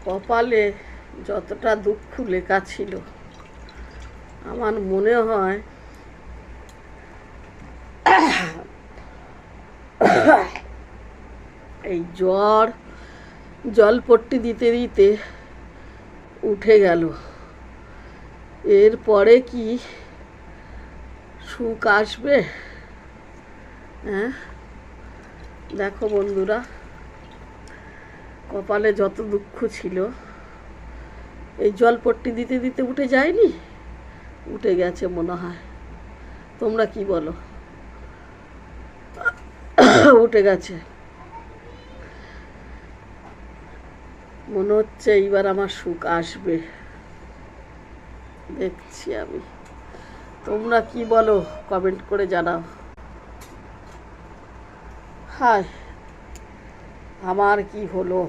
কপালে যতটা দুঃখ লেখা ছিল, আমার মনে হয় এই জলপট্টি দিতে দিতে উঠে গেল। এরপরে কি সুখ আসবে? হ্যাঁ, দেখো বন্ধুরা, কপালে যত দুঃখ ছিল এই জলপট্টি দিতে দিতে উঠে যায়নি? উঠে গেছে মনে হয়। তোমরা কি বলো? উঠে গেছে। মনে হচ্ছে এইবার আমার সুখ আসবে, দেখছি আমি। তোমরা কি বলো কমেন্ট করে জানাও। হায়, আমার কি হলো।